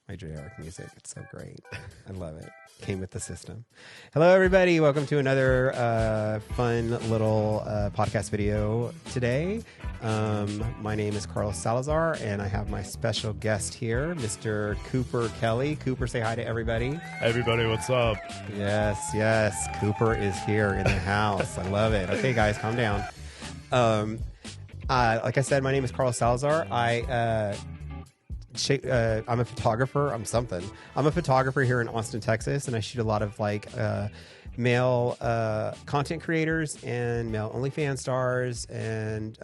my generic music. It's so great. I love it. Came with the system. Hello, everybody. Welcome to another fun little podcast video today. My name is Carlos Salazar, and I have my special guest here, Mr. Cooper Kelly. Cooper, say hi to everybody. Hey everybody, what's up? Yes. Cooper is here in the house. I love it. Okay, guys, calm down. Like I said, my name is Carlos Salazar. I'm a photographer. I'm a photographer here in Austin, Texas, and I shoot a lot of male content creators and male Onlyfans stars and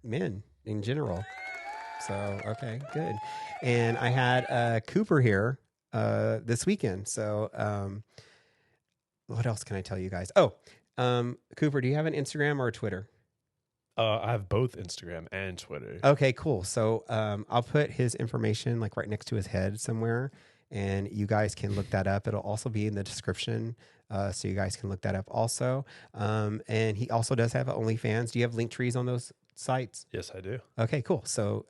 men in general. So, okay, good. And I had Cooper here this weekend. So, what else can I tell you guys? Oh, Cooper, do you have an Instagram or a Twitter? I have both Instagram and Twitter. Okay, cool. So I'll put his information right next to his head somewhere, and you guys can look that up. It'll also be in the description, so you guys can look that up also. And he also does have OnlyFans. Do you have link trees on those sites? Yes, I do. Okay, cool. So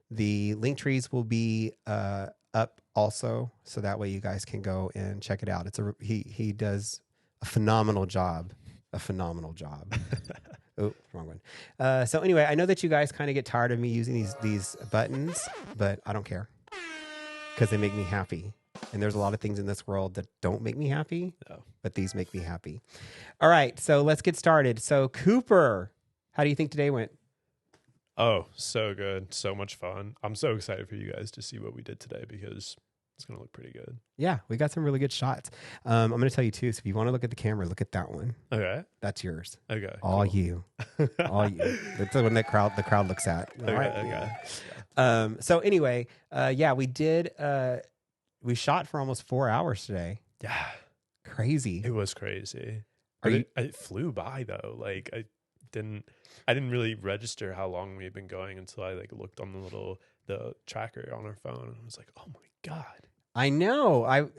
the link trees will be up also, so that way you guys can go and check it out. He does a phenomenal job. Oh, wrong one. So anyway, I know that you guys kind of get tired of me using these buttons, but I don't care because they make me happy. And there's a lot of things in this world that don't make me happy, but these make me happy. All right, so let's get started. So Cooper, how do you think today went? Oh, so good. So much fun. I'm so excited for you guys to see what we did today because it's going to look pretty good. Yeah, we got some really good shots. I'm going to tell you too, so if you want to look at the camera, look at that one. Okay. That's yours. Okay. All cool. you. All you. That's the one the crowd looks at. All Okay, right. okay. So anyway, we did, we shot for almost 4 hours today. Yeah. Crazy. It was crazy. Are it flew by though. I didn't really register how long we had been going until I looked on the tracker on our phone and I was like, oh my God. I know. Oh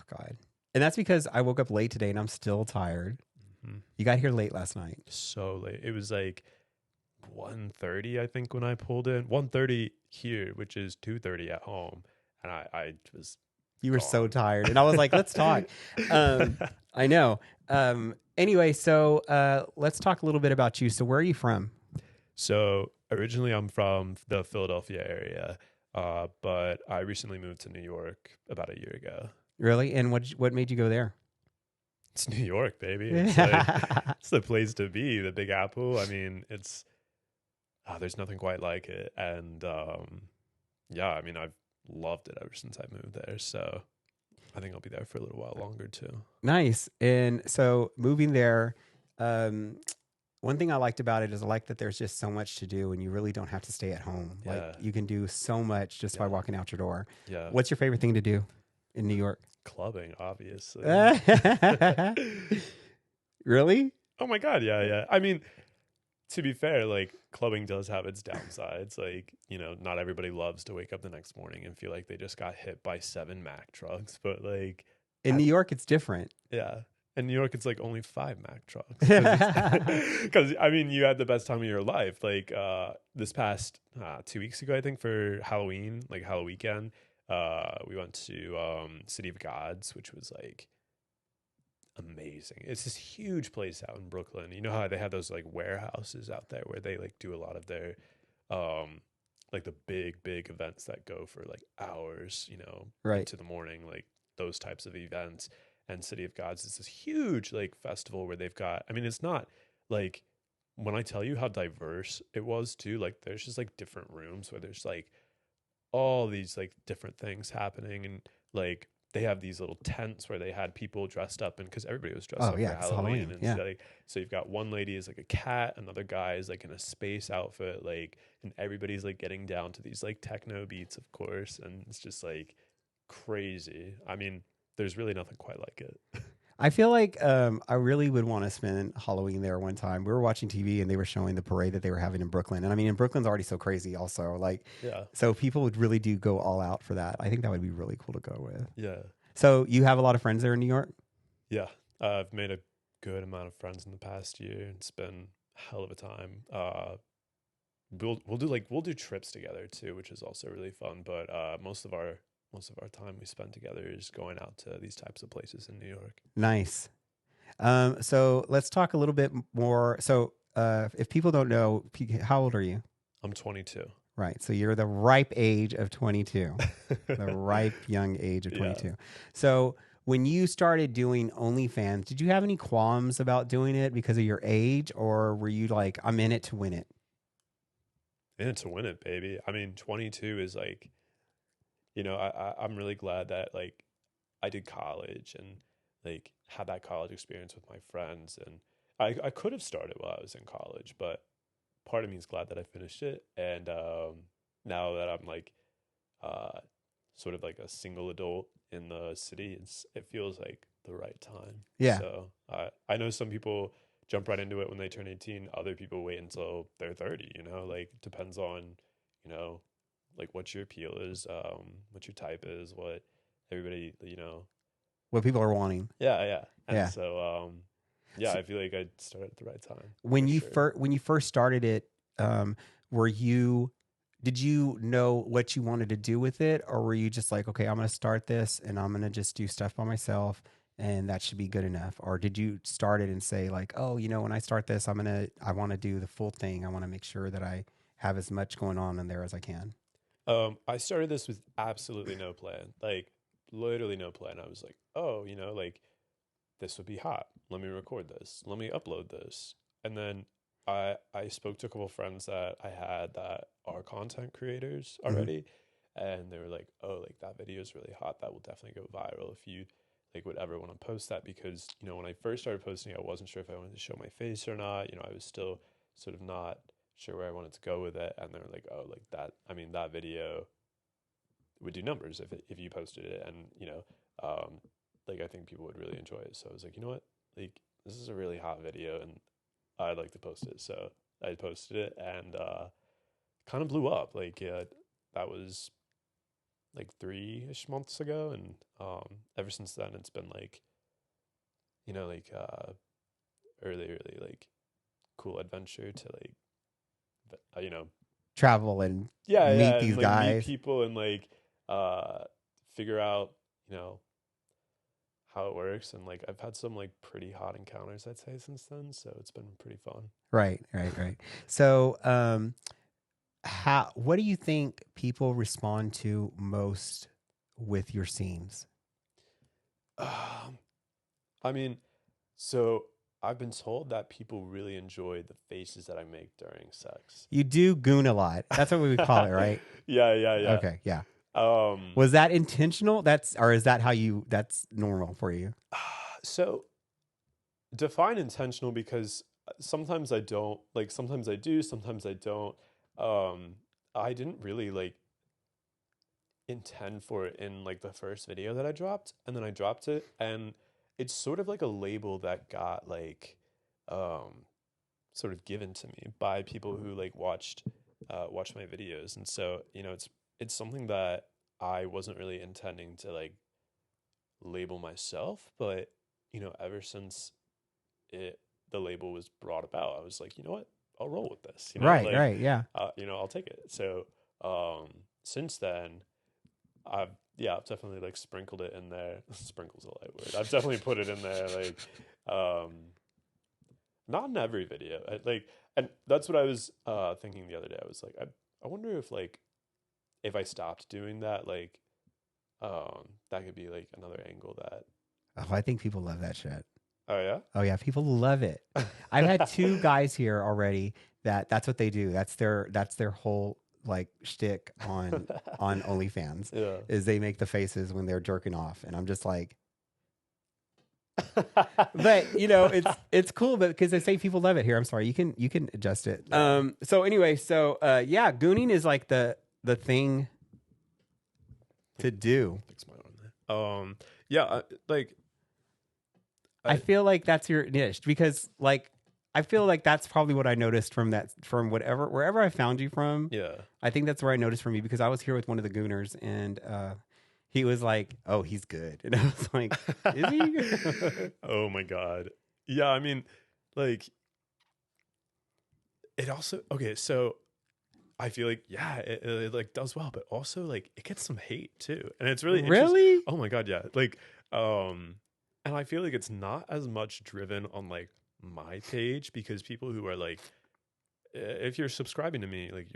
God. And that's because I woke up late today and I'm still tired. Mm-hmm. You got here late last night. So late. It was 1:30, I think, when I pulled in. 1:30 here, which is 2:30 at home. And I was You were gone. so tired. And I was like, let's talk. I know. Anyway, so let's talk a little bit about you. So where are you from? So originally I'm from the Philadelphia area, but I recently moved to New York about a year ago. Really? And what made you go there? It's New York, baby. It's the place to be, the Big Apple. I mean, there's nothing quite like it. And I've loved it ever since I moved there. So I think I'll be there for a little while longer too. Nice. And so moving there, one thing I liked about it is I like that there's just so much to do and you really don't have to stay at home. Yeah. You can do so much just by walking out your door. Yeah. What's your favorite thing to do in New York? Clubbing, obviously. Really? Oh my God. Yeah. I mean, to be fair, clubbing does have its downsides. Not everybody loves to wake up the next morning and feel like they just got hit by 7 Mack trucks. But in New York, it's different. Yeah. In New York, it's only 5 Mack trucks. Because, you had the best time of your life. This past 2 weeks ago, I think, for Halloween, Halloween weekend, we went to City of Gods, which was amazing. It's this huge place out in Brooklyn. You know how they have those warehouses out there where they do a lot of their the big events that go for hours, right into the morning, those types of events. And City of Gods is this huge festival where they've got, it's not when I tell you how diverse it was too, there's just different rooms where there's all these different things happening, and they have these little tents where they had people dressed up, and because everybody was dressed up for Halloween. And so you've got one lady is a cat, another guy is in a space outfit, and everybody's getting down to these techno beats, of course, and it's just crazy. There's really nothing quite like it. I feel like I really would want to spend Halloween there one time. We were watching TV and they were showing the parade that they were having in Brooklyn. And and Brooklyn's already so crazy also. So people would really do go all out for that. I think that would be really cool to go with. Yeah. So you have a lot of friends there in New York? Yeah. I've made a good amount of friends in the past year. It's been a hell of a time. We'll do trips together too, which is also really fun. But most of our our time we spend together is going out to these types of places in New York. Nice. So let's talk a little bit more. So, if people don't know, how old are you? I'm 22. Right. So you're the ripe age of 22, the ripe young age of 22. Yeah. So when you started doing OnlyFans, did you have any qualms about doing it because of your age, or were you like, I'm in it to win it? In it to win it, baby. I mean, 22 is like, I'm really glad that like I did college and like had that college experience with my friends. And I could have started while I was in college, but part of me is glad that I finished it. And now that I'm like uh, sort of like a single adult in the city, it feels like the right time. Yeah. So I know some people jump right into it when they turn 18. Other people wait until they're 30, like depends on, like what your appeal is, what your type is, what everybody, What people are wanting. Yeah, yeah. And Yeah. so, So- I feel like I started at the right time. When for you sure. when you first started it, did you know what you wanted to do with it, or were you just like, okay, I'm going to start this and I'm going to just do stuff by myself and that should be good enough? Or did you start it and say like, oh, when I start this, I want to do the full thing. I want to make sure that I have as much going on in there as I can. I started this with absolutely no plan, like literally no plan. I was like, oh, like this would be hot. Let me record this. Let me upload this. And then I spoke to a couple of friends that I had that are content creators already, and they were like, "Oh, like that video is really hot. That will definitely go viral if you like would ever want to post that." Because when I first started posting, I wasn't sure if I wanted to show my face or not. I was still sort of not sure where I wanted to go with it, and they were like, "Oh, like that. I mean, that video would do numbers if you posted it, and like I think people would really enjoy it." So I was like, you know what, like this is a really hot video, and I'd like to post it. So I posted it, and kind of blew up. Like that was like 3-ish months ago, and ever since then it's been like like early like cool adventure to like Travel and yeah meet and these like meet guys. people and like figure out how it works. And like I've had some like pretty hot encounters, I'd say, since then, so it's been pretty fun. Right. So, what do you think people respond to most with your scenes? I mean, so I've been told that people really enjoy the faces that I make during sex. You do goon a lot. That's what we would call it, right? Yeah. Okay, yeah. Um, Was that intentional? Or is that that's normal for you? so define intentional, because sometimes I don't, like sometimes I do, sometimes I don't. Um, I didn't really like intend for it in like the first video that I dropped, and then I dropped it, and it's sort of like a label that got like um sort of given to me by people who like watched my videos. And so it's something that I wasn't really intending to like label myself, but ever since it the label was brought about, I was like, you know what, I'll roll with this, like Right, yeah. I'll take it. So since then I've definitely like sprinkled it in there. Sprinkles a light word. I've definitely put it in there, like not in every video. And that's what I was thinking the other day. I was like, I wonder if like if I stopped doing that, like that could be like another angle that. Oh, I think people love that shit. Oh yeah. Oh yeah, people love it. I've had 2 guys here already that's what they do. That's their whole like shtick on OnlyFans Yeah. is they make the faces when they're jerking off, and I'm just like, but it's cool, but because they say people love it here. I'm sorry, you can adjust it. Yeah. So anyway, yeah, gooning is like the thing to do. Fix my arm there. Yeah, like I feel like that's your niche because like I feel like that's probably what I noticed from wherever I found you from. yeah. I think that's where I noticed from you because I was here with one of the gooners and he was like, "Oh, he's good," and I was like, "Is he?" Oh my god. Yeah, I mean, like it also okay. So I feel like, yeah, it like does well, but also like it gets some hate too. And it's really interesting. Really? Oh my God. Yeah. Like, and I feel like it's not as much driven on like my page because people who are like, if you're subscribing to me, like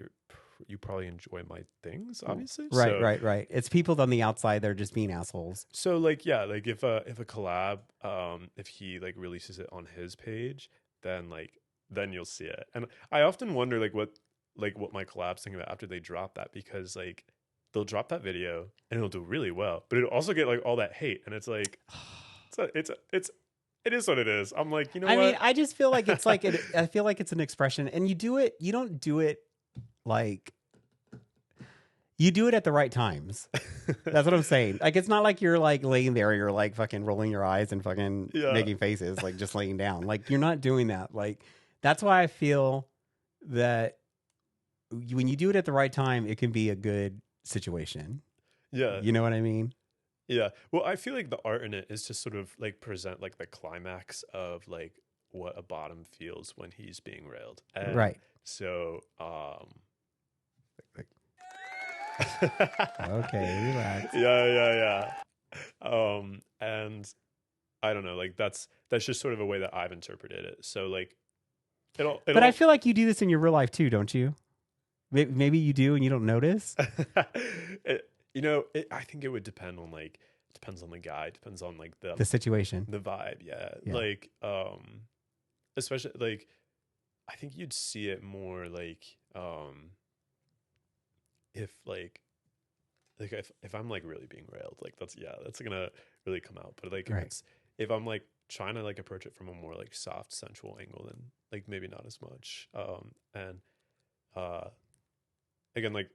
you probably enjoy my things, obviously. Right, right, right. It's people on the outside, they're just being assholes. So like, yeah, like if a collab, if he like releases it on his page, then you'll see it. And I often wonder what my collabs think about after they drop that, because like they'll drop that video and it'll do really well, but it'll also get like all that hate, and it's like it is what it is. I'm like, you know I what? mean, I just feel like it's like I feel like it's an expression, and you don't do it like you do it at the right times. That's what I'm saying. Like, it's not like you're like laying there, you're like fucking rolling your eyes and fucking making faces, like just laying down. Like, you're not doing that. Like, that's why I feel that when you do it at the right time, it can be a good situation. Yeah. You know what I mean? Yeah. Well, I feel like the art in it is to sort of like present like the climax of like what a bottom feels when he's being railed. And right. So, okay, relax. Yeah. And I don't know, like that's just sort of a way that I've interpreted it. So like, but I feel like you do this in your real life too, don't you? Maybe you do and you don't notice. I think it would depends on the guy, depends on like the situation, the vibe. Yeah. Like, especially like, I think you'd see it more like, if if I'm like really being railed, like that's gonna really come out. But like if I'm like trying to like approach it from a more like soft sensual angle, then like maybe not as much. And again, like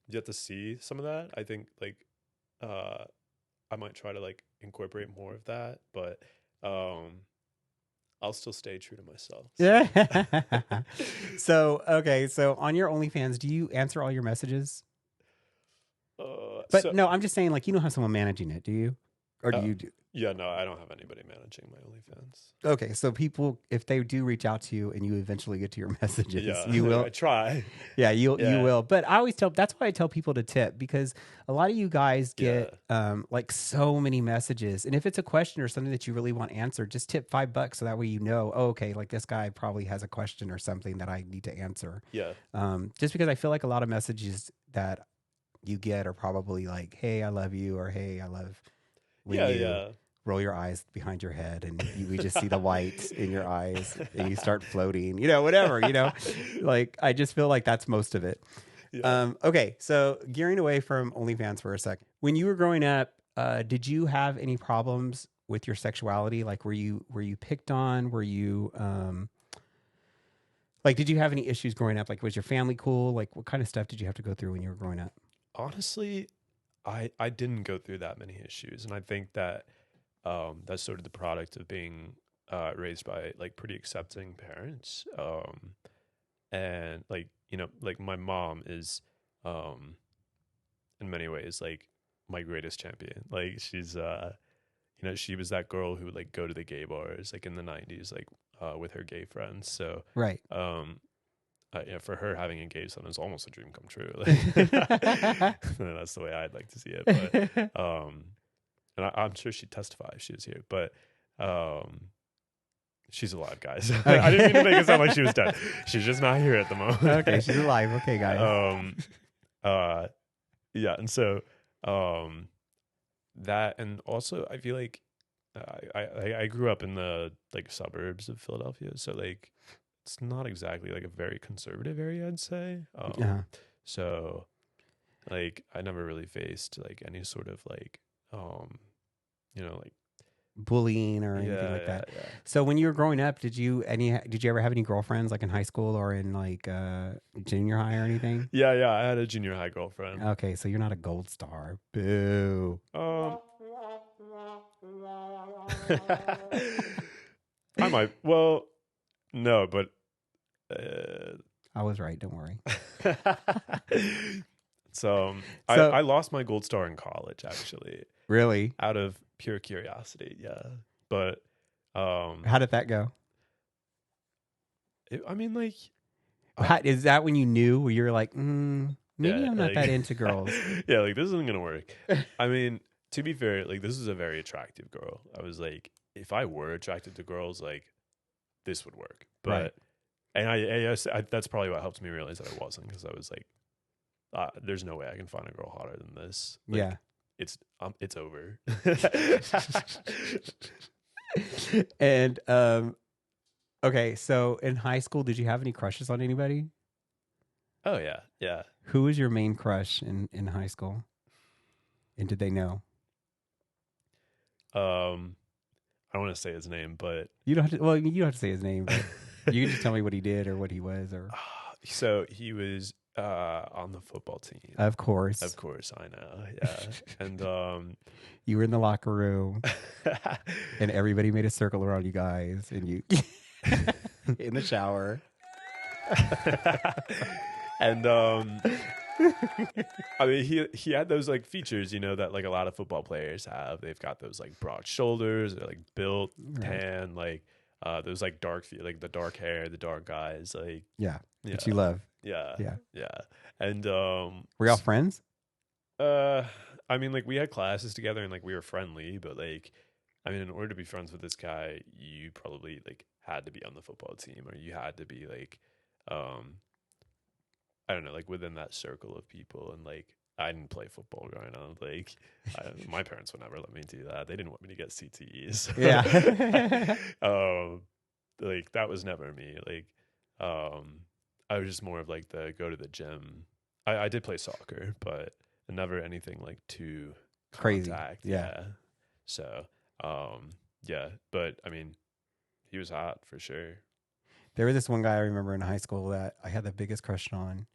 you have to see some of that. I think like I might try to like incorporate more of that, but I'll still stay true to myself. So okay, so on your OnlyFans, do you answer all your messages? No, I'm just saying, like, you don't have someone managing it, do you? Or do you do? Yeah, no, I don't have anybody managing my OnlyFans. Okay, so people, if they do reach out to you and you eventually get to your messages, you will. I try. Yeah, you will. But I always that's why I tell people to tip, because a lot of you guys get like so many messages, and if it's a question or something that you really want answered, just tip $5 so that way you know, oh, okay, like this guy probably has a question or something that I need to answer. Yeah. Just because I feel like a lot of messages that you get are probably like, hey, I love you, or hey, I love when you roll your eyes behind your head and we just see the white in your eyes and you start floating, whatever, like, I just feel like that's most of it. Yeah. Okay. So gearing away from OnlyFans for a sec, when you were growing up, did you have any problems with your sexuality? Like, were you picked on? Were you, like, did you have any issues growing up? Like, was your family cool? Like, what kind of stuff did you have to go through when you were growing up? Honestly, I didn't go through that many issues, and I think that that's sort of the product of being raised by like pretty accepting parents, and like like my mom is in many ways like my greatest champion. Like she's she was that girl who would like go to the gay bars like in the 90s like with her gay friends. So right. For her, having engaged someone is almost a dream come true. Like, that's the way I'd like to see it. But and I'm sure she'd testify if she was here. But she's alive, guys. I didn't mean to make it sound like she was dead. She's just not here at the moment. Okay, she's alive. Okay, guys. Yeah, and so that, and also I feel like I grew up in the like suburbs of Philadelphia, so like it's not exactly like a very conservative area, I'd say. So like I never really faced like any sort of like like bullying or anything like that. Yeah. So when you were growing up, did you ever have any girlfriends like in high school or in like junior high or anything? Yeah, I had a junior high girlfriend. Okay, so you're not a gold star. Boo. I might. Well, no, but I was right. Don't worry. So I lost my gold star in college, actually. Really? Out of pure curiosity, yeah. But how did that go? Is that when you knew where you're like, maybe Yeah, I'm not like, that into girls? yeah, like this isn't gonna work. I mean, to be fair, like this is a very attractive girl. I was like, if I were attracted to girls, like this would work. Right. But and I that's probably what helped me realize that I wasn't, because I was like, there's no way I can find a girl hotter than this. Like, Yeah. it's over. And okay, so in high school, did you have any crushes on anybody? Oh yeah, yeah. Who was your main crush in high school? And did they know? I don't want to say his name, but You don't have to, well, you don't have to say his name, but you can just tell me what he did or what he was or so he was on the football team. of course. Of course, I know. Yeah. And You were in the locker room and everybody made a circle around you guys and you in the shower. and I mean, he had those like features, you know, that like a lot of football players have. They've got those like broad shoulders, they're like built, tan, like those like like the dark hair, the dark eyes, like Yeah. That you love. yeah, Yeah. yeah. And were y'all friends? I mean, like we had classes together and like we were friendly, but like, I mean, in order to be friends with this guy, you probably like had to be on the football team, or you had to be like, I don't know, like within that circle of people. And like, I didn't play football growing up. Like, my parents would never let me do that. They didn't want me to get CTEs. Yeah. Like that was never me. Like, I was just more of like the go to the gym. I did play soccer, but never anything like too Crazy. contact. Yeah. So, yeah, but I mean, he was hot for sure. There was this one guy I remember in high school that I had the biggest crush on,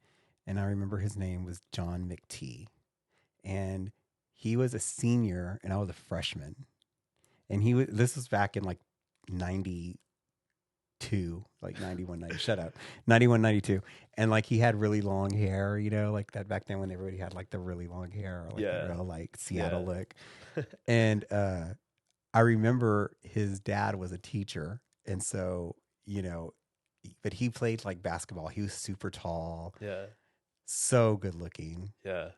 and I remember his name was John McTee. And he was a senior and I was a freshman. And this was back in like 92, like 91, 90, shut up, 91, 92. And like he had really long hair, you know, like that back then when everybody had like the really long hair, or like the real like Seattle look. And I remember his dad was a teacher. And so, you know, but he played like basketball. He was super tall. Yeah. So good looking. Yeah.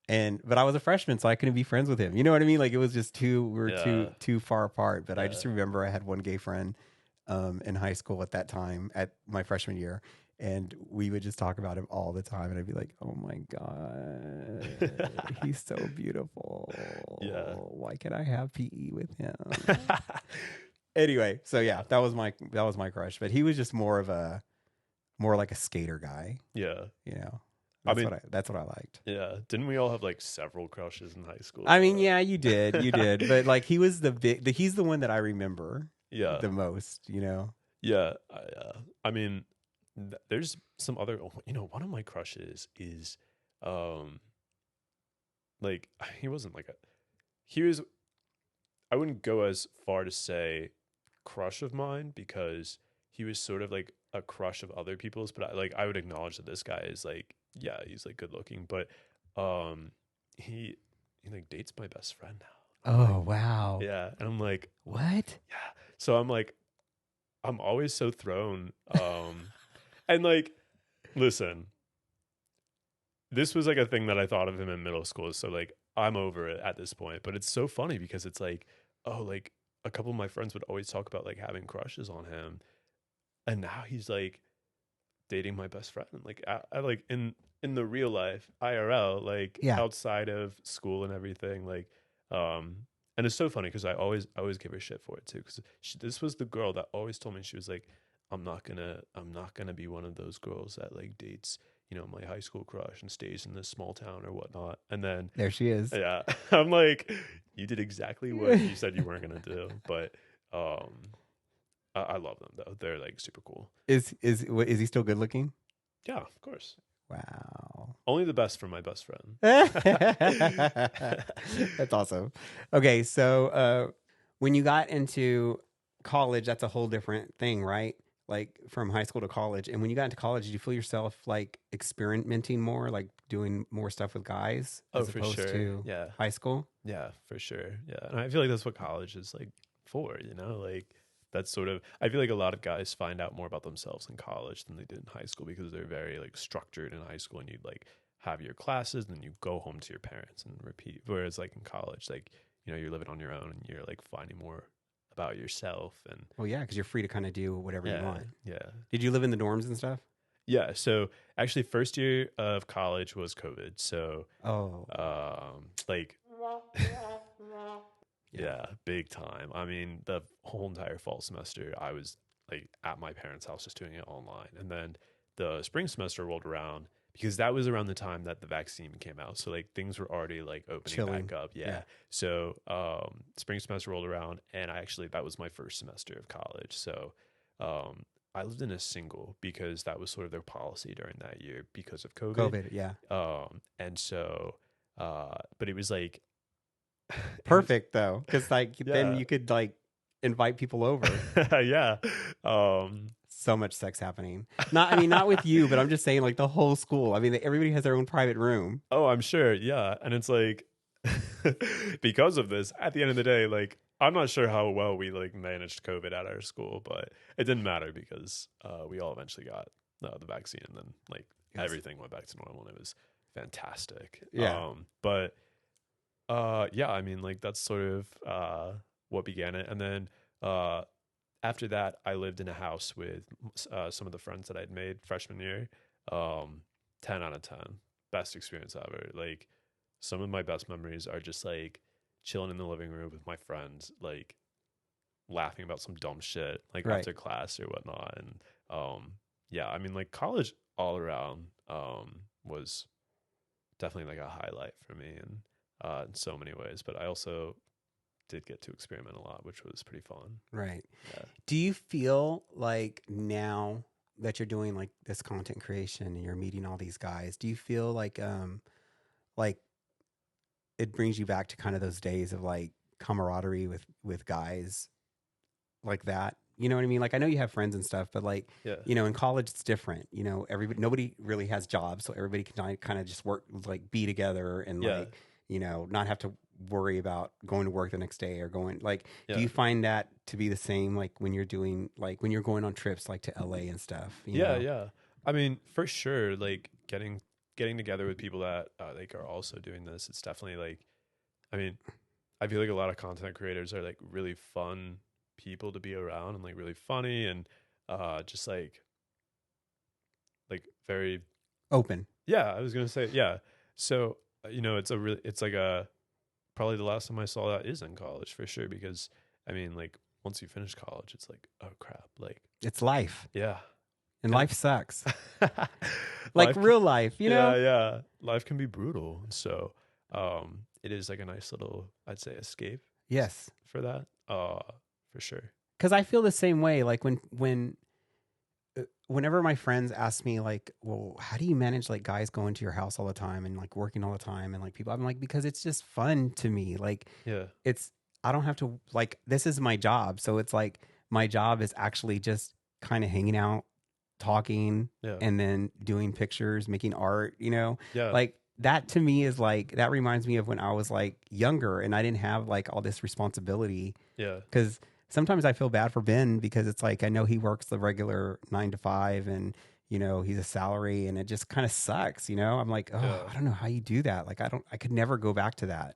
But I was a freshman, so I couldn't be friends with him. You know what I mean? Like it was just we were too far apart. But I just remember I had one gay friend in high school at that time, at my freshman year, and we would just talk about him all the time. And I'd be like, "Oh my god, he's so beautiful. Yeah. Why can't I have PE with him?" Anyway, so yeah, that was my crush. But he was just more like a skater guy. Yeah. You know. That's what I liked. Yeah. Didn't we all have like several crushes in high school? I mean, yeah, you did. But like he was he's the one that I remember the most, you know? Yeah. I mean, there's some other, you know, one of my crushes is, like, he wasn't like I wouldn't go as far to say crush of mine, because he was sort of like a crush of other people's, but I would acknowledge that this guy is like, yeah, he's like good looking, but he like dates my best friend now. Oh, wow. Yeah. And I'm like, what? Yeah. So I'm like, I'm always so thrown. And like, listen, this was like a thing that I thought of him in middle school. So like, I'm over it at this point, but it's so funny because it's like, oh, like a couple of my friends would always talk about like having crushes on him. And now he's like dating my best friend. Like I like in the real life, IRL, like outside of school and everything. Like, and it's so funny because I always give her shit for it too. Because this was the girl that always told me, she was like, I'm not gonna be one of those girls that like dates, you know, my high school crush and stays in this small town or whatnot. And then there she is. Yeah. I'm like, you did exactly what you said you weren't gonna do. But I love them though. They're like super cool. Is he still good looking? Yeah, of course. Wow. Only the best for my best friend. That's awesome. Okay, so when you got into college, that's a whole different thing, right? Like from high school to college. And when you got into college, did you feel yourself like experimenting more, like doing more stuff with guys as opposed to high school? Yeah, for sure. Yeah. And I feel like that's what college is like for, you know, like that's sort of, I feel like a lot of guys find out more about themselves in college than they did in high school because they're very like structured in high school and you'd like have your classes and then you go home to your parents and repeat. Whereas like in college, like, you know, you're living on your own and you're like finding more about yourself and Well, yeah, because you're free to kind of do whatever you want. yeah. Did you live in the dorms and stuff? Yeah. So actually first year of college was COVID. So Oh, like yeah, big time. I mean, the whole entire fall semester I was like at my parents' house just doing it online. And then the spring semester rolled around because that was around the time that the vaccine came out. So like things were already like opening chilling. back up. Yeah. Yeah. So spring semester rolled around and I actually that was my first semester of college. So I lived in a single because that was sort of their policy during that year because of COVID. COVID, yeah. And so but it was like Perfect though, because like then Yeah. you could like invite people over. yeah. So much sex happening. Not, I mean, not with you, but I'm just saying like the whole school. I mean, everybody has their own private room. Oh, I'm sure. Yeah. And it's like because of this, at the end of the day, like I'm not sure how well we like managed COVID at our school, but it didn't matter because we all eventually got the vaccine and then like everything went back to normal and it was fantastic. Yeah. But yeah, I mean like that's sort of what began it. And then after that, I lived in a house with some of the friends that I'd made freshman year. 10 out of 10. Best experience ever. Like, some of my best memories are just like chilling in the living room with my friends, like laughing about some dumb shit, like Right. after class or whatnot. And yeah, I mean, like college all around was definitely like a highlight for me and in so many ways. But I also did get to experiment a lot, which was pretty fun. Right. Yeah. Do you feel like now that you're doing like this content creation and you're meeting all these guys, do you feel like it brings you back to kind of those days of like camaraderie with guys like that? You know what I mean? Like I know you have friends and stuff, but like Yeah. you know, in college it's different. You know, nobody really has jobs, so everybody can kind of just work, like be together and Yeah. like, you know, not have to worry about going to work the next day or going like Yeah. do you find that to be the same like when you're doing like when you're going on trips like to LA and stuff? You Yeah, know? yeah. I mean, for sure, like getting together with people that like are also doing this, it's definitely like, I mean, I feel like a lot of content creators are like really fun people to be around and like really funny and just like very Open. yeah. I was gonna say yeah. So you know, it's like a probably the last time I saw that is in college for sure because I mean like once you finish college, it's like oh crap, like It's life. yeah. And life sucks. Like Life real life, you know? yeah. Life can be brutal. So it is like a nice little, I'd say, escape Yes. for that. For sure. Because I feel the same way. Like whenever my friends ask me, like, "Well, how do you manage like guys going to your house all the time and like working all the time and like people?" I'm like, because it's just fun to me. Like, Yeah. I don't have to like this is my job, so it's like my job is actually just kind of hanging out, talking, Yeah. and then doing pictures, making art. You know, Yeah. like that to me is like that reminds me of when I was like younger and I didn't have like all this responsibility. Yeah. Because sometimes I feel bad for Ben because it's like I know he works the regular 9 to 5 and you know he's a salary and it just kind of sucks. You know, I'm like, oh, Yeah. I don't know how you do that. Like I could never go back to that.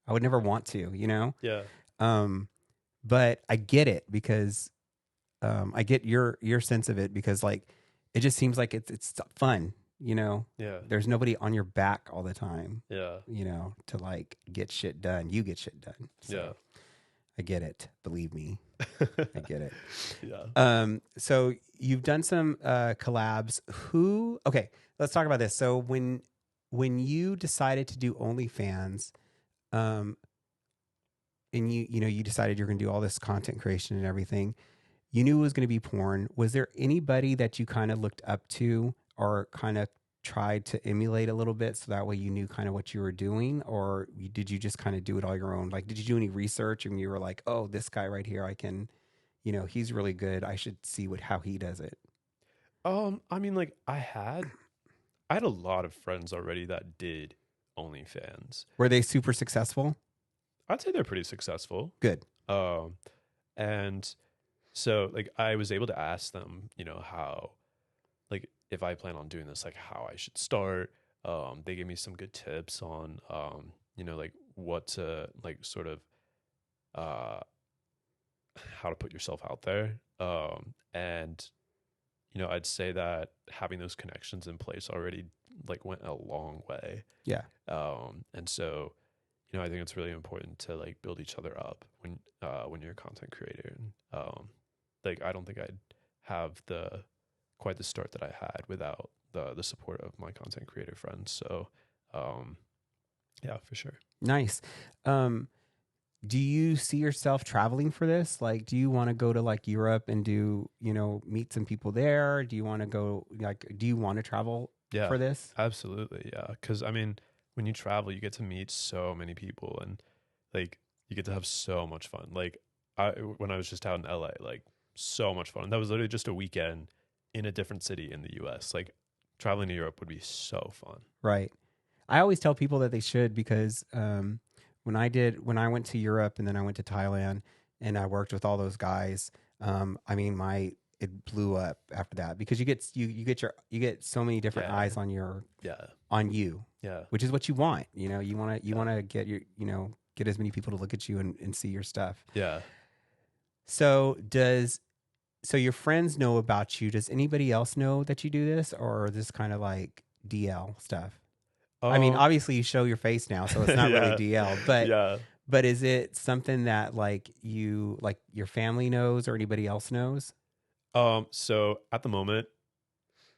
I would never want to. You know. Yeah. But I get it because I get your sense of it because like it just seems like it's fun. You know, Yeah. there's nobody on your back all the time. Yeah. You know, to like get shit done. You get shit done. So. Yeah. I get it. Believe me. I get it. Yeah. So you've done some collabs. Okay, let's talk about this. So when you decided to do OnlyFans, and you decided you're going to do all this content creation and everything, you knew it was going to be porn. Was there anybody that you kind of looked up to or kind of tried to emulate a little bit so that way you knew kind of what you were doing, or did you just kind of do it all your own? Like, did you do any research and you were like, oh, this guy right here, I can, he's really good, I should see how he does it? I mean, like I had a lot of friends already that did OnlyFans. Were they super successful? I'd say they're pretty successful. Good. And So like I was able to ask them, you know, how, like if I plan on doing this, like how I should start. They gave me some good tips on, you know, like what to like sort of, uh, how to put yourself out there. And you know, I'd say that having those connections in place already like went a long way. Yeah. And so, you know, I think it's really important to like build each other up when you're a content creator. And like I don't think I'd have the quite the start that I had without the support of my content creator friends. So um yeah, for sure. Nice. Um, do you see yourself traveling for this? Like, do you want to go to like Europe and do, meet some people there? Do you want to go, like, do you want to travel Yeah, for this? absolutely. Yeah. Cause I mean, when you travel, you get to meet so many people and like you get to have so much fun. Like when I was just out in LA, like so much fun. That was literally just a weekend in a different city in the US. Like traveling to Europe would be so fun. Right. I always tell people that they should because when I went to Europe and then I went to Thailand and I worked with all those guys, I mean it blew up after that because you get so many different Yeah. eyes Yeah. on you, Yeah. which is what you want. You want to get get as many people to look at you and see your stuff. Yeah. So so your friends know about you. Does anybody else know that you do this, or is this kind of like DL stuff? I mean, Um, obviously you show your face now, so it's not really yeah. DL, but Yeah. is it something that like your family knows or anybody else knows? So at the moment,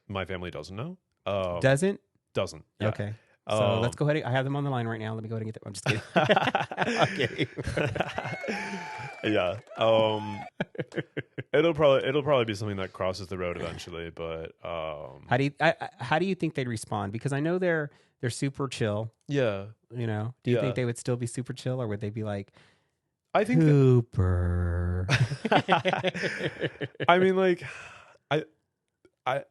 my family doesn't know. Doesn't? Doesn't. Yeah. Okay. So let's Um, go ahead. I have them on the line right now. Let me go ahead and get them. I'm just kidding. I'm kidding. yeah. It'll probably be something that crosses the road eventually, but How do you think they'd respond? Because I know they're super chill. yeah. Do you think they would still be super chill, or would they be like I think that, Cooper? I mean, like, I, I,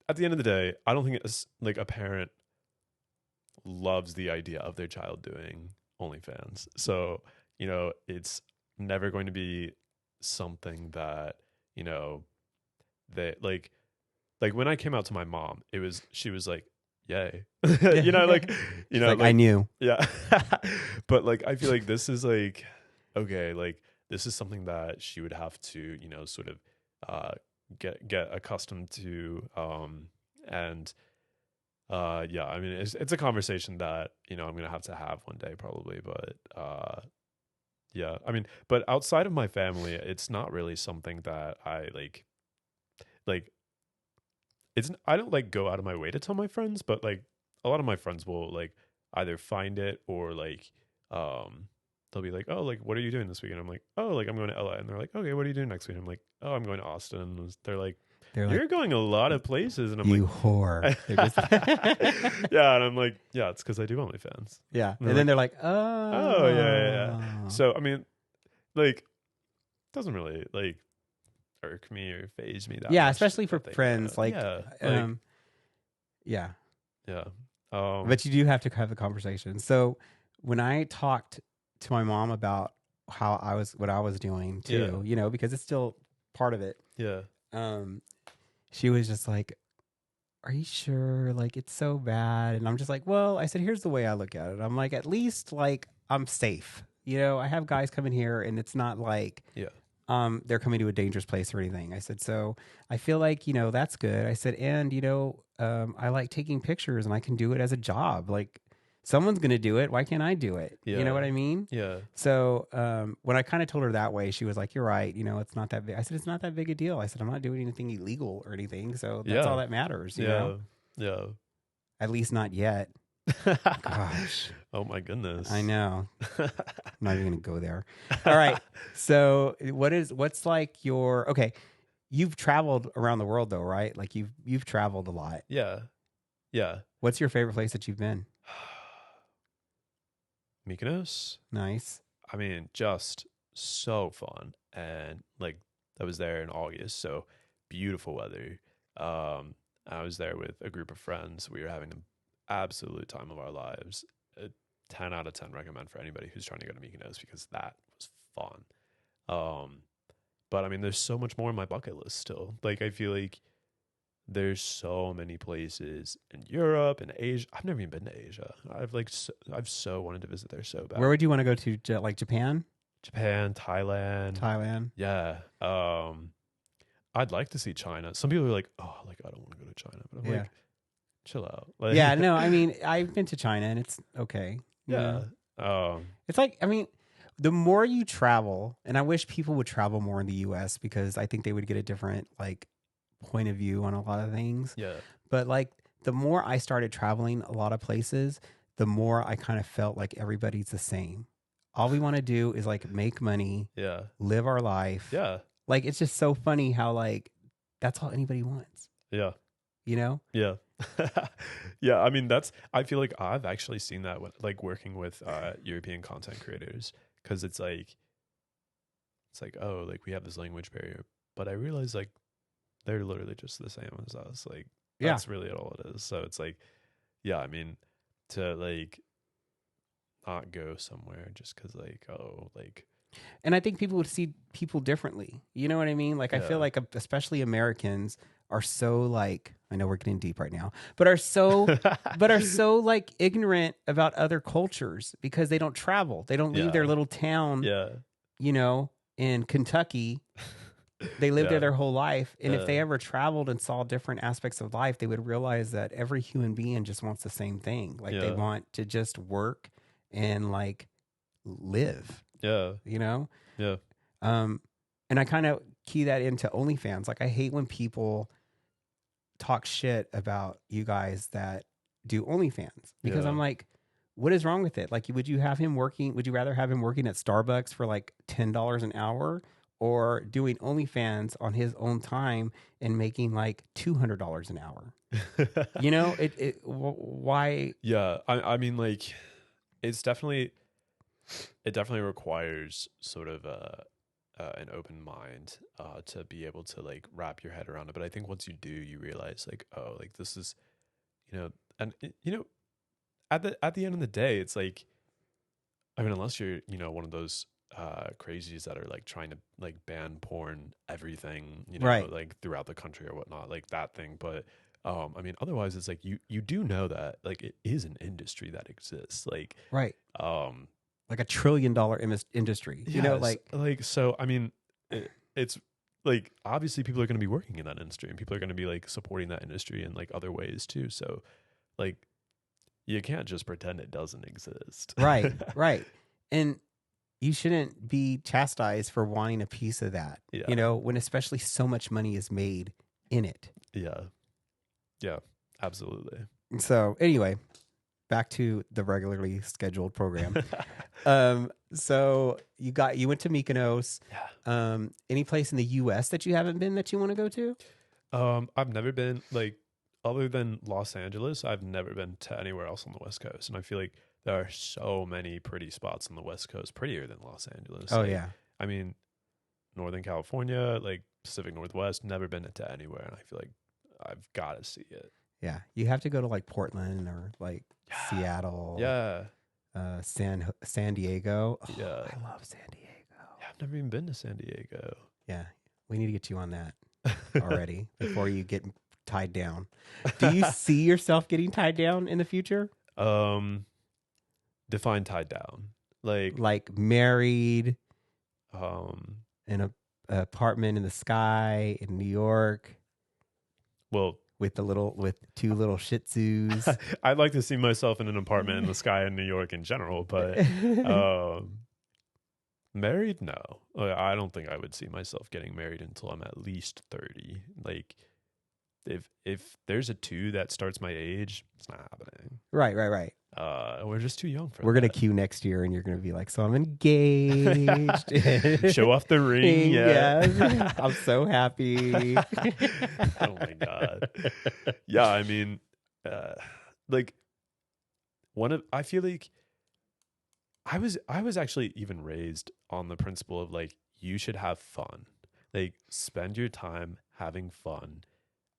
at the end of the day, I don't think it's like a parent loves the idea of their child doing OnlyFans. So, you know, it's never going to be something that, you know, they like when I came out to my mom, she was like, yay. You know, like, She's like, I like, knew. yeah. But like, I feel like this is like, okay, like this is something that she would have to, you know, sort of, uh, get accustomed to. And, yeah, I mean, it's a conversation that, you know, I'm going to have one day probably, but, yeah, I mean, but outside of my family, it's not really something that I like I don't like go out of my way to tell my friends, but like a lot of my friends will like either find it or like they'll be like, "Oh, like what are you doing this weekend?" I'm like, "Oh, like I'm going to LA." And they're like, "Okay, what are you doing next week?" I'm like, "Oh, I'm going to Austin." And they're like, "You're going a lot of places." And I'm you like, whore. yeah, and I'm like, "Yeah, it's cuz I do OnlyFans." Yeah. And And then like, they're like, "Oh, yeah." oh. So, I mean, like doesn't really like irk me or phase me that Yeah, much. especially for That they, friends. Like, yeah, yeah. yeah. But you do have to have the conversation. So when I talked to my mom about what I was doing too, because it's still part of it. Yeah. She was just like, "Are you sure? Like, it's so bad." And I'm just like, "Well," I said, "Here's the way I look at it. I'm like, at least like I'm safe. I have guys coming here, and it's not like Yeah. they're coming to a dangerous place or anything." I said, "So I feel like that's good." I said, "And I like taking pictures, and I can do it as a job. Like, someone's going to do it. Why can't I do it? You know Yeah. what I mean?" Yeah. So when I kind of told her that way, she was like, "You're right. It's not that big." I said, "It's not that big a deal." I said, "I'm not doing anything illegal or anything, so that's all Yeah. that matters. Yeah. Yeah. At least not yet." Gosh, Oh my goodness. I know. I'm not even going to go there. All right. So what's like okay? You've traveled around the world though, right? Like you've traveled a lot. Yeah. Yeah. What's your favorite place that you've been? Mykonos. Nice. I mean, just so fun. And like I was there in August, so beautiful weather. I was there with a group of friends. We were having an absolute time of our lives. A 10 out of 10 recommend for anybody who's trying to go to Mykonos because that was fun. Um, But I mean, there's so much more on my bucket list still. Like, I feel like there's so many places in Europe and Asia. I've never even been to Asia. I've so wanted to visit there so bad. Where would you want to go to? Like Japan, Japan, Thailand. Thailand? Yeah. I'd like to see China. Some people are like, oh, like I don't want to go to China, but I'm Yeah. like, chill out. Like, Yeah, no, I mean, I've been to China and it's okay. you yeah. know? It's like, I mean, the more you travel, and I wish people would travel more in the US because I think they would get a different like point of view on a lot of things. Yeah. But like the more I started traveling a lot of places, the more I kind of felt like everybody's the same. All we want to do is like make money, Yeah. live our life. Yeah. Like it's just so funny how like that's all anybody wants, Yeah. you know? Yeah. Yeah. I mean, I feel like I've actually seen that with like working with European content creators, because it's like, oh, like we have this language barrier, but I realize like they're literally just the same as us. Like, Yeah. that's really all it is. So it's like, yeah, I mean, to like not go somewhere just because like, oh, like, And I think people would see people differently. You know what I mean? Like I feel Yeah. like especially Americans are so like, I know we're getting deep right now, but are so like ignorant about other cultures because they don't travel. They don't leave their Yeah. little town, yeah. you know, in Kentucky. They lived there Yeah. their whole life. And if they Yeah. ever traveled and saw different aspects of life, they would realize that every human being just wants the same thing. Like they Yeah. want to just work and like live, Yeah. you know? Yeah. And I kind of key that into OnlyFans. Like I hate when people talk shit about you guys that do OnlyFans because Yeah. I'm like, what is wrong with it? Like, would you rather have him working at Starbucks for like $10 an hour or doing OnlyFans on his own time and making like $200 an hour? You know, why? Yeah. I mean, like, it definitely requires sort of an open mind to be able to like wrap your head around it. But I think once you do, you realize like, oh, like this is, and at the end of the day, it's like, I mean, unless you're, one of those crazies that are like trying to like ban porn everything, Right. like throughout the country or whatnot, like that thing. But I mean, otherwise, it's like you do know that like it is an industry that exists, like Right. Like $1 trillion industry, you know, yes, like so. I mean, it's like obviously people are going to be working in that industry, and people are going to be like supporting that industry in like other ways too. So, like, you can't just pretend it doesn't exist. right. Right. And you shouldn't be chastised for wanting a piece of that, Yeah. you know, when especially so much money is made in it. Yeah. Yeah. Absolutely. So anyway, back to the regularly scheduled program. So you went to Mykonos. Yeah. Any place in the US that you haven't been that you want to go to? I've never been like, other than Los Angeles, I've never been to anywhere else on the West Coast, and I feel like there are so many pretty spots on the West Coast, prettier than Los Angeles. Oh Like, yeah. I mean, Northern California, like Pacific Northwest, never been to anywhere, and I feel like I've got to see it. Yeah. You have to go to like Portland or like Seattle. Yeah. San Diego. Oh, Yeah. I love San Diego. Yeah, I've never even been to San Diego. Yeah. We need to get you on that already before you get tied down. Do you see yourself getting tied down in the future? Define tied down. Like married, in a apartment in the sky in New York well, with two little Shih Tzus. I'd like to see myself in an apartment in the sky in New York in general, but married, no. I don't think I would see myself getting married until I'm at least 30. Like, if there's a 2 that starts my age, it's not happening. Right. We're just too young for We're that. going to queue next year and you're going to be like, so I'm engaged. Show off the ring. Yeah. Yes. I'm so happy. Oh my God. Yeah. I mean, like I feel like I was actually even raised on the principle of like, you should have fun, like spend your time having fun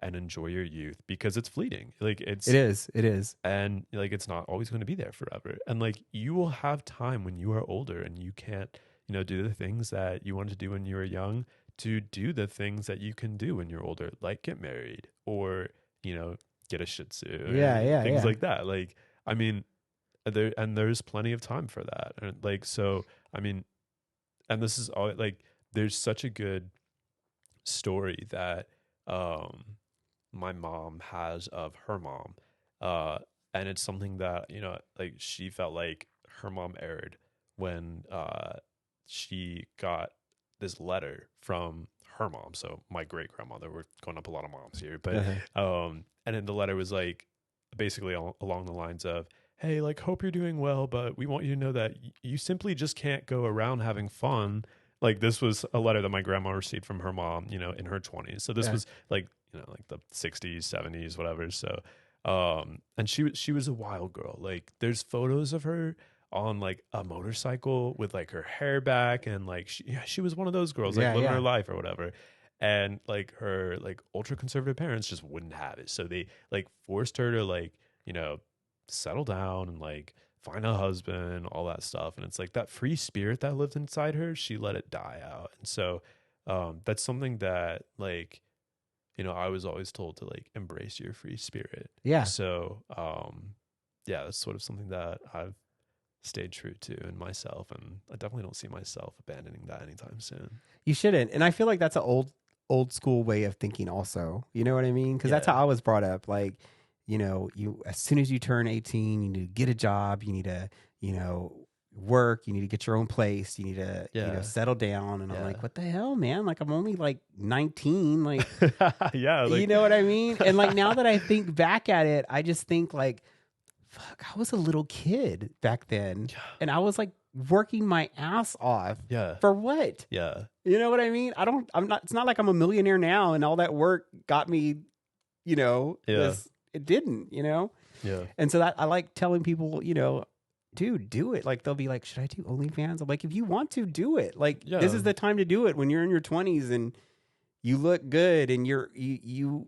and enjoy your youth, because it's fleeting. Like it is. And like, it's not always going to be there forever. And like, you will have time when you are older and you can't, do the things that you wanted to do when you were young to do the things that you can do when you're older, like get married or, get a Shih Tzu, things like that. Like, I mean, there's plenty of time for that. And like, so, I mean, and this is all like, there's such a good story that, my mom has of her mom. And it's something that, like she felt like her mom erred when, she got this letter from her mom. So my great grandmother, we're going up a lot of moms here, but, and then the letter was like basically along the lines of, hey, like, hope you're doing well, but we want you to know that you simply just can't go around having fun. Like, this was a letter that my grandma received from her mom, in her 20s. So this was like, like the 60s, 70s, whatever. So, and she was a wild girl. Like, there's photos of her on like a motorcycle with like her hair back, and like she was one of those girls, like living her life or whatever. And like her like ultra conservative parents just wouldn't have it. So they like forced her to like, settle down and like find a husband, all that stuff. And it's like that free spirit that lived inside her, she let it die out. And so that's something that like, I was always told to like embrace your free spirit. Yeah. So yeah, that's sort of something that I've stayed true to in myself, and I definitely don't see myself abandoning that anytime soon. You shouldn't. And I feel like that's an old school way of thinking also. You know what I mean? Because that's how I was brought up. Like, you as soon as you turn 18, you need to get a job, you need to, work, you need to get your own place, you need to, settle down. And I'm like, what the hell, man? Like, I'm only like 19. Like, yeah, like, you know what I mean? And like, now that I think back at it, I just think like, fuck, I was a little kid back then. And I was like working my ass off. Yeah. For what? Yeah. You know what I mean? It's not like I'm a millionaire now and all that work got me, it didn't, Yeah. And so that I like telling people, dude, do it. Like, they'll be like, should I do OnlyFans? I'm like, if you want to, do it. Like, this is the time to do it when you're in your 20s and you look good and you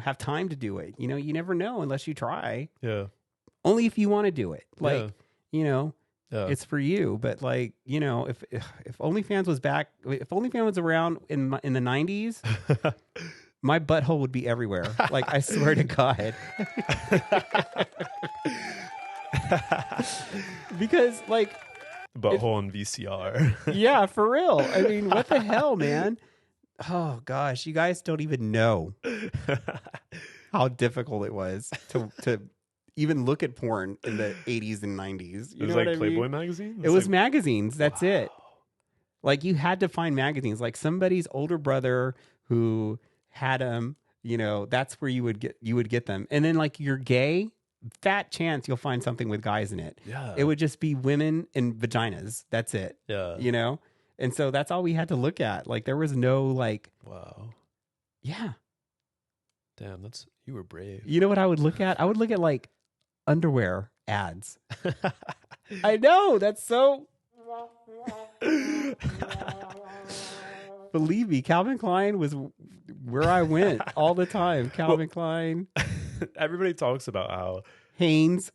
have time to do it. You never know unless you try. Yeah. Only if you want to do it. Like, it's for you. But like, if OnlyFans was back, if OnlyFans was around in the 90s, my butthole would be everywhere. Like, I swear to God. Because like butthole and VCR. Yeah, for real. I mean, what the hell, man? Oh gosh, you guys don't even know how difficult it was to even look at porn in the 80s and 90s. It was like Playboy magazines? It was magazines. That's it. Like, you had to find magazines. Like, somebody's older brother who had them, that's where you would get them. And then like, you're gay, fat chance you'll find something with guys in it. Yeah. It would just be women and vaginas. That's it. Yeah. And so that's all we had to look at. Like, there was no like, wow. Yeah. Damn, you were brave. You know what I would look at? I would look at like underwear ads. I know, that's so. Believe me, Calvin Klein was where I went all the time. Calvin Klein. Everybody talks about how Hanes.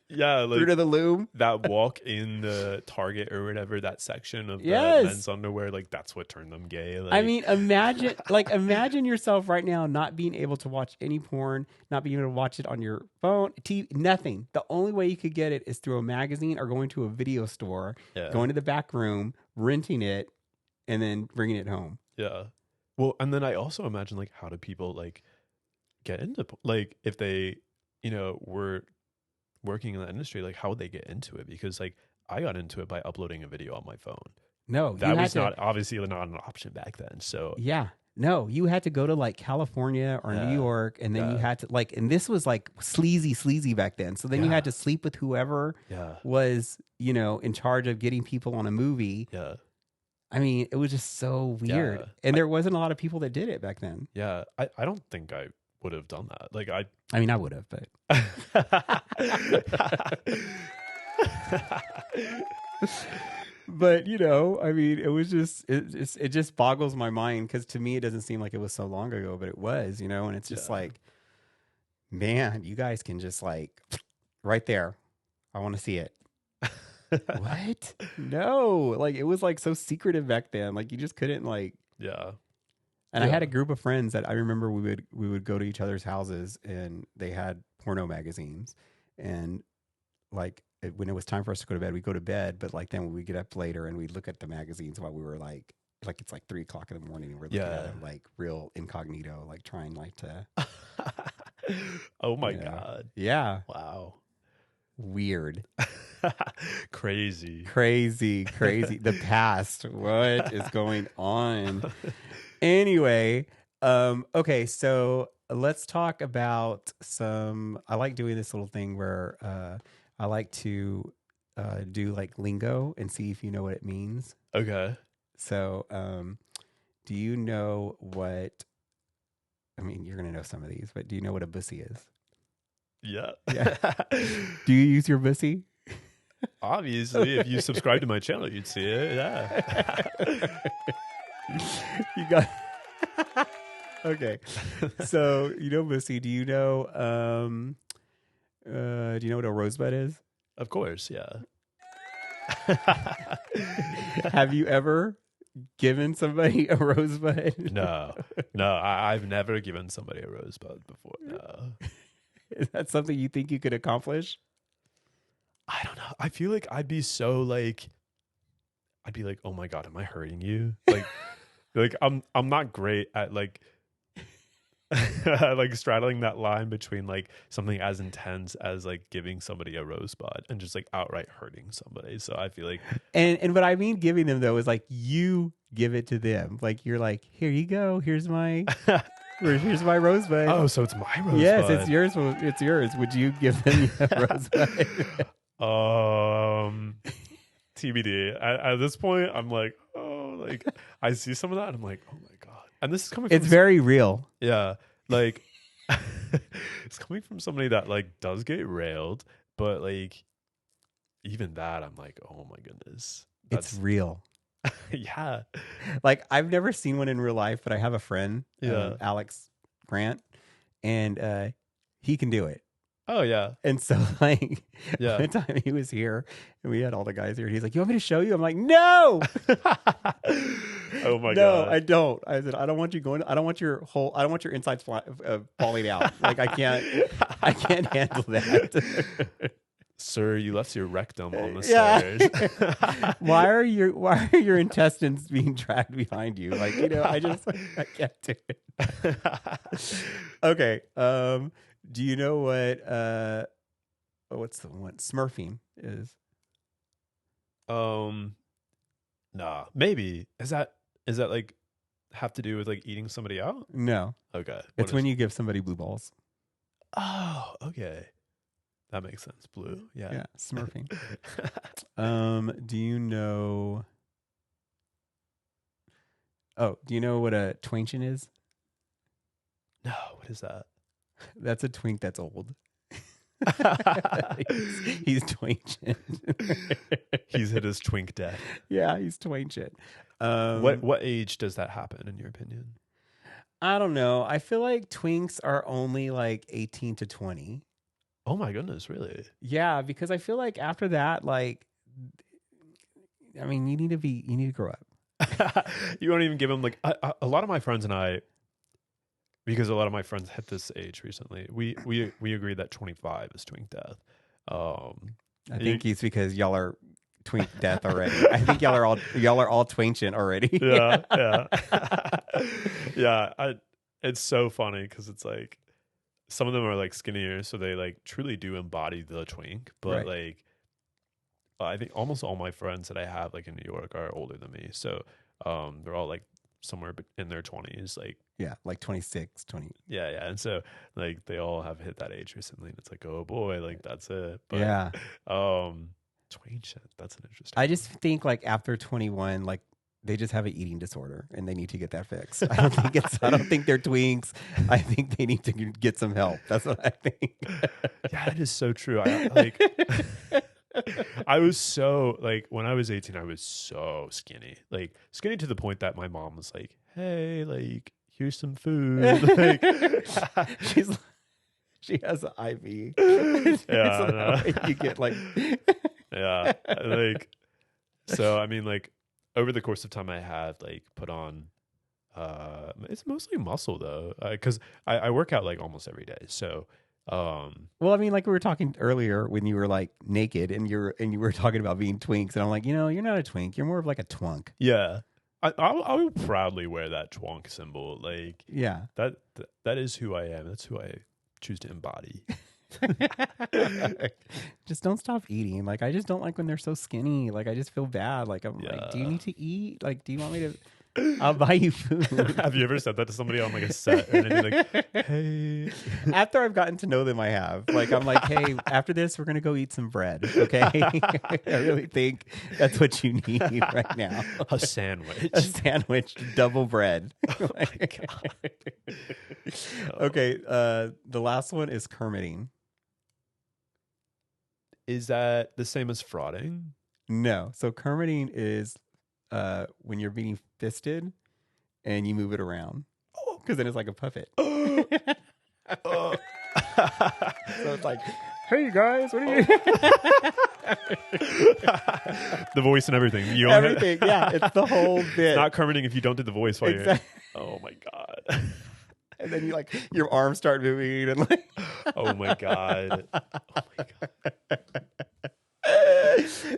Yeah, like Fruit of the Loom. That walk in the Target or whatever, that section of the men's underwear, like that's what turned them gay. Like, I mean, imagine yourself right now not being able to watch any porn, not being able to watch it on your phone, TV, nothing. The only way you could get it is through a magazine or going to a video store, going to the back room, renting it, and then bringing it home. Yeah. Well, and then I also imagine like, how do people like get into like if they, were working in the industry, like how would they get into it? Because like I got into it by uploading a video on my phone. No, that was obviously not an option back then. So yeah, no, you had to go to like California or New York, and then you had to like, and this was like sleazy back then. So then you had to sleep with whoever was, in charge of getting people on a movie. Yeah. I mean, it was just so weird. Yeah. And there wasn't a lot of people that did it back then. Yeah. I don't think I would have done that. Like I mean, I would have, but but I mean, it was just it just boggles my mind, because to me it doesn't seem like it was so long ago, but it was, and it's just like, man, you guys can just like right there. I want to see it. What? No, like it was like so secretive back then. Like you just couldn't like. Yeah. And I had a Yeah. group of friends that I remember we would go to each other's houses and they had porno magazines, and like when it was time for us to go to bed, we go to bed. But like then we get up later and we look at the magazines while we were like it's like 3 o'clock in the morning and we're looking at Yeah. them like real incognito, like trying like to, Oh my you know, God. yeah, Wow. weird. Crazy. Crazy, crazy. The past. What is going on? Anyway, okay, so let's talk about some. I like doing this little thing where I like to do like lingo and see if you know what it means. Okay. So, do you know what? I mean, you're gonna know some of these, but do you know what a bussy is? Yeah. Yeah. Do you use your bussy? Obviously, if you subscribe to my channel, you'd see it. Yeah. You got okay. So you know bussy. Do you know what a rosebud is? Of course. Yeah. Have you ever given somebody a rosebud? No. I've never given somebody a rosebud before. No. Is that something you think you could accomplish? I don't know. I feel like I'd be so like, I'd be like, oh my God, am I hurting you? Like I'm not great at like like straddling that line between like something as intense as like giving somebody a rosebud and just like outright hurting somebody. So I feel like And what I mean giving them though is like you give it to them. Like you're like, here you go. Here's my rosebud. oh, so it's my rosebud. Yes, it's yours. It's yours. Would you give them a rosebud? TBD. At this point, I'm like, oh, like I see some of that and I'm like, oh my God. And this is coming from It's very real. yeah, like it's coming from somebody that like does get railed, but like even that, I'm like, oh my goodness, It's real. yeah, Like I've never seen one in real life, but I have a friend, Yeah. Alex Grant, and he can do it. oh yeah, And so, like, Yeah. one time he was here and we had all the guys here. And he's like, "You want me to show you?" I'm like, "No, oh my no, God, I don't." I said, "I don't want you going. I don't want your insides falling out. Like, I can't handle that." sir, you left your rectum on the Yeah. stairs. why are your intestines being dragged behind you? Like, I can't do it. Okay. Do you know what what's the one smurfing is? Nah, maybe is that like have to do with like eating somebody out? No. Okay, It's when you give somebody blue balls. oh, okay, that makes sense. Blue, Yeah, smurfing. Do you know do you know what a twinchin is? No, what is that? That's a twink that's old. he's twinchin. He's hit his twink death. Yeah, he's twinchin. What age does that happen in your opinion? I don't know. I feel like twinks are only like 18 to 20. Oh my goodness, really? Yeah, because I feel like after that, like, I mean, you need to grow up. You don't even give them like a lot of my friends and I, because a lot of my friends hit this age recently. We agreed that 25 is twink death. I think it's because y'all are twink death already. I think y'all are all twinchin already. Yeah, yeah. It's so funny because it's like some of them are like skinnier, so they like truly do embody the twink. But Right. like, I think almost all my friends that I have like in New York are older than me, so they're all like somewhere in their 20s, like Yeah, like 26, 20. yeah, and so like they all have hit that age recently, and it's like, oh boy, like that's it. But, Yeah. twink shit, that's an interesting. I just think like after 21, like they just have an eating disorder and they need to get that fixed. I don't think they're twinks. I think they need to get some help. That's what I think. Yeah, that is so true. I like I was so like when I was 18, I was so skinny. Like skinny to the point that my mom was like, "Hey, like here's some food." Like, She has an IV. Yeah, I know. You get like Yeah. Like, so, I mean, like, over the course of time, I have, like, put on, it's mostly muscle, though, because I work out, like, almost every day. So, Well, I mean, like we were talking earlier when you were like naked and you were talking about being twinks, and I'm like, you're not a twink. You're more of like a twunk. yeah. I will proudly wear that twonk symbol. Like, Yeah. that is who I am. That's who I choose to embody. Just don't stop eating. Like, I just don't like when they're so skinny. Like, I just feel bad. Like, I'm like, do you need to eat? Like, do you want me to? I'll buy you food. Have you ever said that to somebody on like a set? And then you're like, hey. After I've gotten to know them, I have. Like, I'm like, hey, after this, we're going to go eat some bread. Okay. I really think that's what you need right now. A sandwich. A sandwich, double bread. Oh my God. Okay. The last one is kermiting. Is that the same as frauding? No. So kermiting is when you're being fisted and you move it around. Oh, because then it's like a puppet. So it's like, hey guys, what are you? The voice and everything. You Everything. Yeah, it's the whole bit. It's not kermiting if you don't do the voice while Exactly. you're. Oh my God. And then you like your arms start moving and like. Oh my God. Oh my God.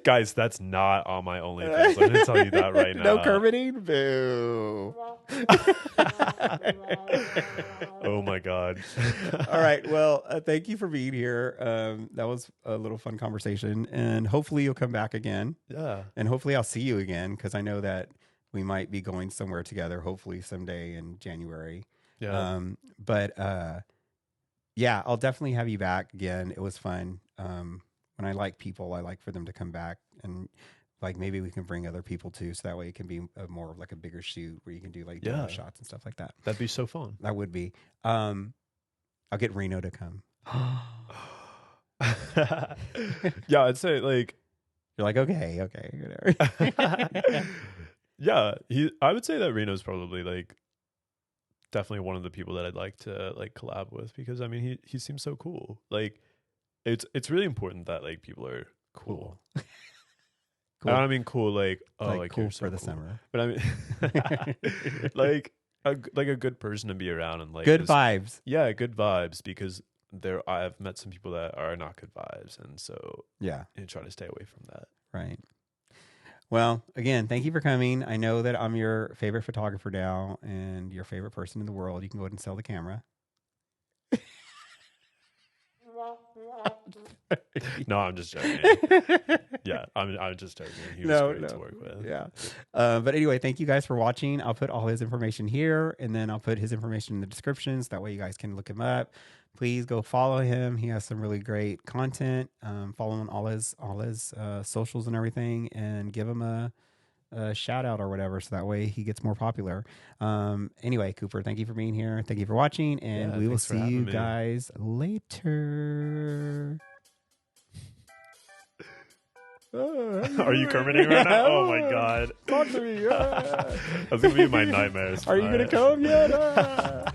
Guys, that's not on my OnlyFans. I'm going to tell you that right now. No kermiting? Boo. Oh my God. All right. Well, thank you for being here. That was a little fun conversation. And hopefully you'll come back again. Yeah. And hopefully I'll see you again because I know that we might be going somewhere together, hopefully someday in January. Yeah. Yeah, I'll definitely have you back again. It was fun. When I like people, I like for them to come back, and like maybe we can bring other people too, so that way it can be more of like a bigger shoot where you can do like demo shots and stuff like that. That'd be so fun. That would be. I'll get Reno to come. Yeah, I'd say like You're like, okay, whatever. yeah, I would say that Reno's probably like definitely one of the people that I'd like to like collab with, because I mean he seems so cool. Like it's really important that like people are cool. Cool. I don't mean cool like like cool you're so for the cool. summer. But I mean like a good person to be around, and like Good vibes. Yeah, good vibes, because I've met some people that are not good vibes, and so Yeah. I try to stay away from that. Right. Well, again, thank you for coming. I know that I'm your favorite photographer now and your favorite person in the world. You can go ahead and sell the camera. No, I'm just joking. Yeah, I'm just joking. He was great to work with. Yeah. But anyway, thank you guys for watching. I'll put all his information here, and then I'll put his information in the descriptions. That way you guys can look him up. Please go follow him. He has some really great content. Follow him on all his socials and everything, and give him a shout out or whatever, so that way he gets more popular. Anyway, Cooper, thank you for being here. Thank you for watching, and we will see you guys later. Are you kermiting right now? Oh my God. Talk to me. That's going to be my nightmares. Are you going to come yet? God.